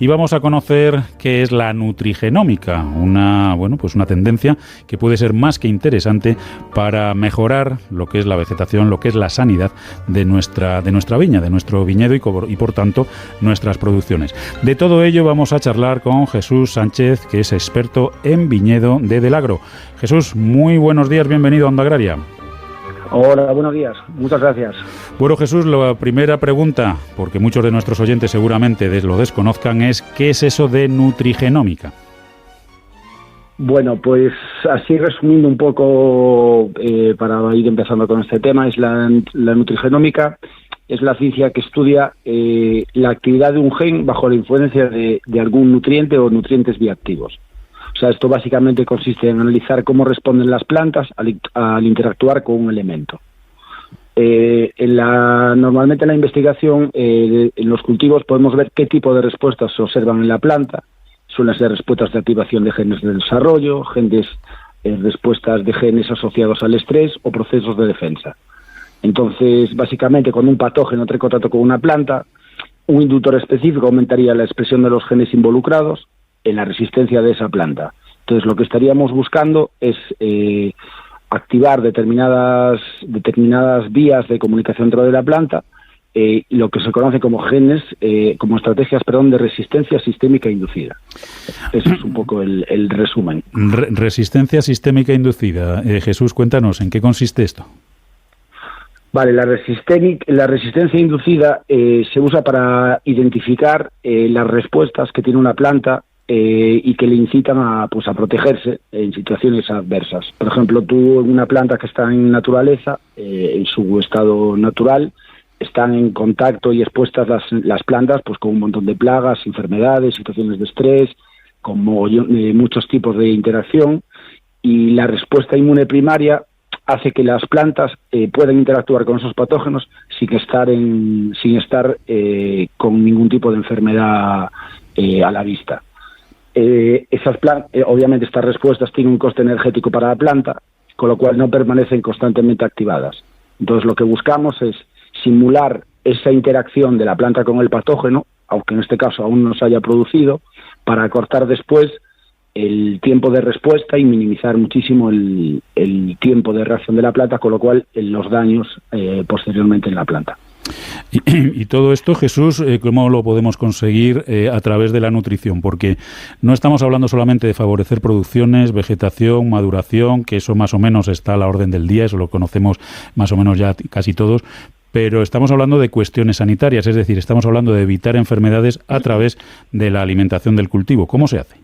y vamos a conocer qué es la nutrigenómica, una tendencia que puede ser más que interesante para mejorar lo que es la vegetación, lo que es la sanidad de nuestra viña, de nuestro viñedo y por tanto nuestras producciones. De todo ello vamos a charlar con Jesús Sánchez, que es experto en viñedo de Delagro. Jesús, muy buenos días, bienvenido a Onda Agraria. Hola, buenos días. Muchas gracias. Bueno, Jesús, la primera pregunta, porque muchos de nuestros oyentes seguramente lo desconozcan, es ¿qué es eso de nutrigenómica? Bueno, pues así resumiendo un poco, para ir empezando con este tema, es la nutrigenómica, es la ciencia que estudia la actividad de un gen bajo la influencia de algún nutriente o nutrientes bioactivos. O sea, esto básicamente consiste en analizar cómo responden las plantas al interactuar con un elemento. Normalmente en la investigación, en los cultivos, podemos ver qué tipo de respuestas se observan en la planta. Suelen ser respuestas de activación de genes de desarrollo, respuestas de genes asociados al estrés o procesos de defensa. Entonces, básicamente, cuando un patógeno entra en contacto con una planta, un inductor específico aumentaría la expresión de los genes involucrados en la resistencia de esa planta. Entonces, lo que estaríamos buscando es activar determinadas vías de comunicación dentro de la planta, lo que se conoce como estrategias de resistencia sistémica inducida. Eso es un poco el resumen. Resistencia sistémica inducida. Jesús, cuéntanos, ¿en qué consiste esto? Vale, la resistencia inducida se usa para identificar las respuestas que tiene una planta y que le incitan a protegerse en situaciones adversas. Por ejemplo, tú en una planta que está en naturaleza, en su estado natural, están en contacto y expuestas las plantas con un montón de plagas, enfermedades, situaciones de estrés, con muchos tipos de interacción, y la respuesta inmune primaria hace que las plantas puedan interactuar con esos patógenos sin estar con ningún tipo de enfermedad a la vista. Obviamente estas respuestas tienen un coste energético para la planta, con lo cual no permanecen constantemente activadas. Entonces lo que buscamos es simular esa interacción de la planta con el patógeno, aunque en este caso aún no se haya producido, para acortar después el tiempo de respuesta y minimizar muchísimo el tiempo de reacción de la planta, con lo cual los daños posteriormente en la planta. Y todo esto, Jesús, ¿cómo lo podemos conseguir a través de la nutrición? Porque no estamos hablando solamente de favorecer producciones, vegetación, maduración, que eso más o menos está a la orden del día, eso lo conocemos más o menos ya casi todos, pero estamos hablando de cuestiones sanitarias, es decir, estamos hablando de evitar enfermedades a través de la alimentación del cultivo. ¿Cómo se hace?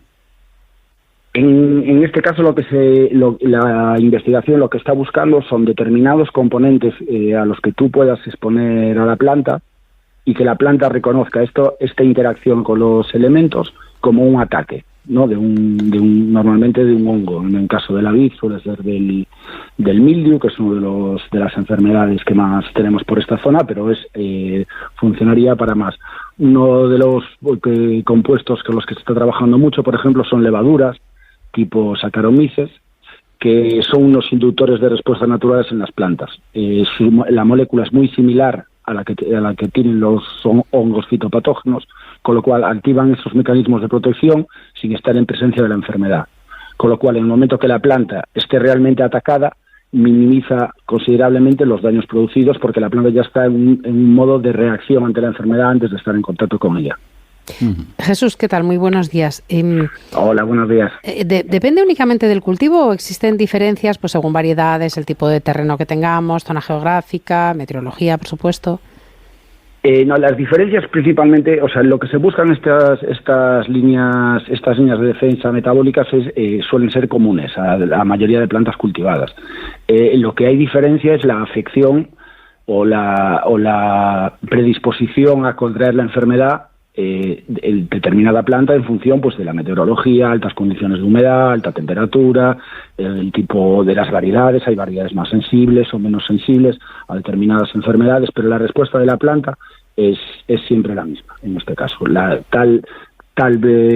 En este caso, la investigación lo que está buscando son determinados componentes a los que tú puedas exponer a la planta y que la planta reconozca esta interacción con los elementos como un ataque, ¿no? Normalmente de un hongo. En el caso de la vid suele ser del mildiu, que es uno de las enfermedades que más tenemos por esta zona, pero funcionaría para más. Uno de los compuestos con los que se está trabajando mucho, por ejemplo, son levaduras tipo Saccharomyces, que son unos inductores de respuestas naturales en las plantas. La molécula es muy similar a la que tienen los hongos fitopatógenos, con lo cual activan esos mecanismos de protección sin estar en presencia de la enfermedad. Con lo cual, en el momento que la planta esté realmente atacada, minimiza considerablemente los daños producidos, porque la planta ya está en un modo de reacción ante la enfermedad antes de estar en contacto con ella. Jesús, ¿qué tal? Muy buenos días. Hola, buenos días. ¿Depende únicamente del cultivo o existen diferencias según variedades, el tipo de terreno que tengamos, zona geográfica, meteorología, por supuesto? No, las diferencias principalmente, lo que se buscan estas líneas de defensa metabólicas suelen ser comunes a la mayoría de plantas cultivadas. Lo que hay diferencia es la afección o la predisposición a contraer la enfermedad determinada planta en función de la meteorología, altas condiciones de humedad, alta temperatura, el tipo de las variedades. Hay variedades más sensibles o menos sensibles a determinadas enfermedades, pero la respuesta de la planta es siempre la misma. En este caso, tal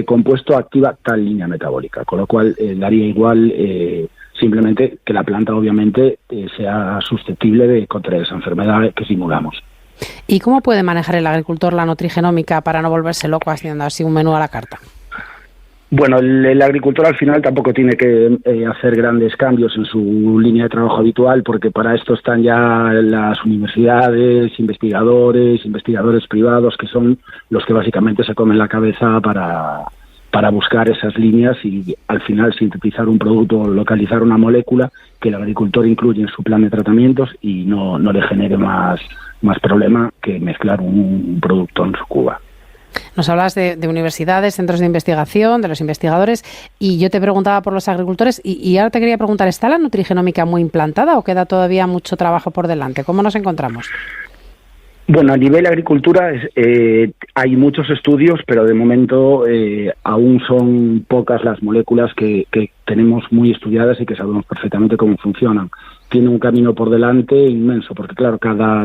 compuesto activa tal línea metabólica, con lo cual daría igual simplemente que la planta obviamente sea susceptible de contraer esa enfermedad que simulamos. ¿Y cómo puede manejar el agricultor la nutrigenómica para no volverse loco haciendo así un menú a la carta? Bueno, el agricultor al final tampoco tiene que hacer grandes cambios en su línea de trabajo habitual, porque para esto están ya las universidades, investigadores privados, que son los que básicamente se comen la cabeza para buscar esas líneas y al final sintetizar un producto, localizar una molécula que el agricultor incluye en su plan de tratamientos y no le genere más problema que mezclar un producto en su cuba. Nos hablas de universidades, centros de investigación, de los investigadores, y yo te preguntaba por los agricultores y ahora te quería preguntar, ¿está la nutrigenómica muy implantada o queda todavía mucho trabajo por delante? ¿Cómo nos encontramos? Bueno, a nivel agricultura hay muchos estudios, pero de momento aún son pocas las moléculas que tenemos muy estudiadas y que sabemos perfectamente cómo funcionan. Tiene un camino por delante inmenso, porque claro,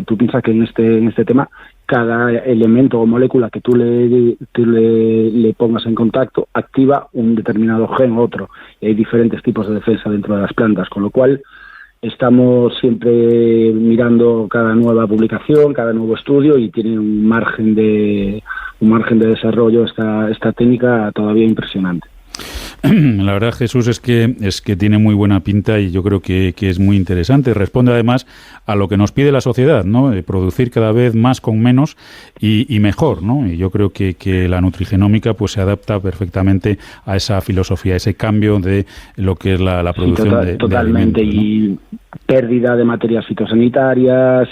tú piensas que en este tema, cada elemento o molécula que tú le pongas en contacto activa un determinado gen u otro. Y hay diferentes tipos de defensa dentro de las plantas, con lo cual estamos siempre mirando cada nueva publicación, cada nuevo estudio y tiene un margen de desarrollo esta técnica todavía impresionante. La verdad, Jesús, es que tiene muy buena pinta y yo creo que es muy interesante. Responde además a lo que nos pide la sociedad, ¿no? Producir cada vez más con menos y mejor, ¿no? Y yo creo que la nutrigenómica pues se adapta perfectamente a esa filosofía, a ese cambio de lo que es la producción de totalmente, alimentos, ¿no? Y pérdida de materias fitosanitarias,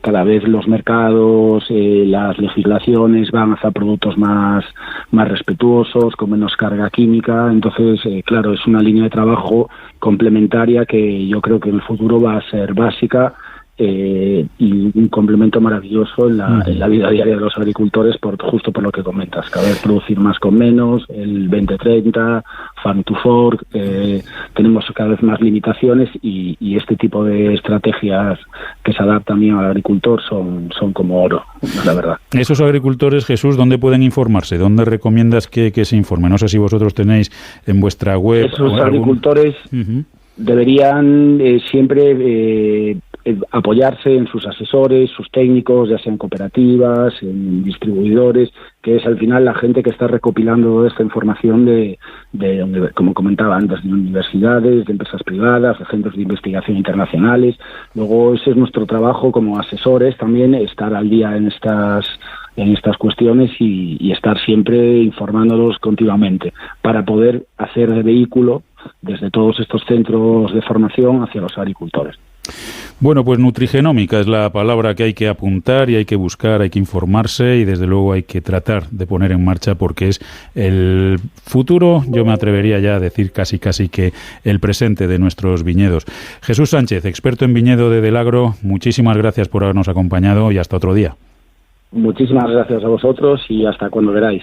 cada vez los mercados, las legislaciones van hacia productos más respetuosos, con menos carga química. Entonces, claro, es una línea de trabajo complementaria que yo creo que en el futuro va a ser básica y un complemento maravilloso en la vida diaria de los agricultores, justo por lo que comentas, cada vez producir más con menos, el 20-30, farm to fork, tenemos cada vez más limitaciones y este tipo de estrategias que se adaptan bien al agricultor son como oro, la verdad. Esos agricultores, Jesús, ¿dónde pueden informarse? ¿Dónde recomiendas que se informen? No sé si vosotros tenéis en vuestra web... Esos agricultores deberían siempre apoyarse en sus asesores, sus técnicos, ya sean cooperativas, en distribuidores, que es al final la gente que está recopilando toda esta información de como comentaba antes, de universidades, de empresas privadas, de centros de investigación internacionales. Luego ese es nuestro trabajo como asesores también, estar al día en estas cuestiones y estar siempre informándolos continuamente para poder hacer de vehículo desde todos estos centros de formación hacia los agricultores. Bueno, pues nutrigenómica es la palabra que hay que apuntar y hay que buscar, hay que informarse y desde luego hay que tratar de poner en marcha porque es el futuro, yo me atrevería ya a decir casi que el presente de nuestros viñedos. Jesús Sánchez, experto en viñedo de Delagro, muchísimas gracias por habernos acompañado y hasta otro día. Muchísimas gracias a vosotros y hasta cuando queráis.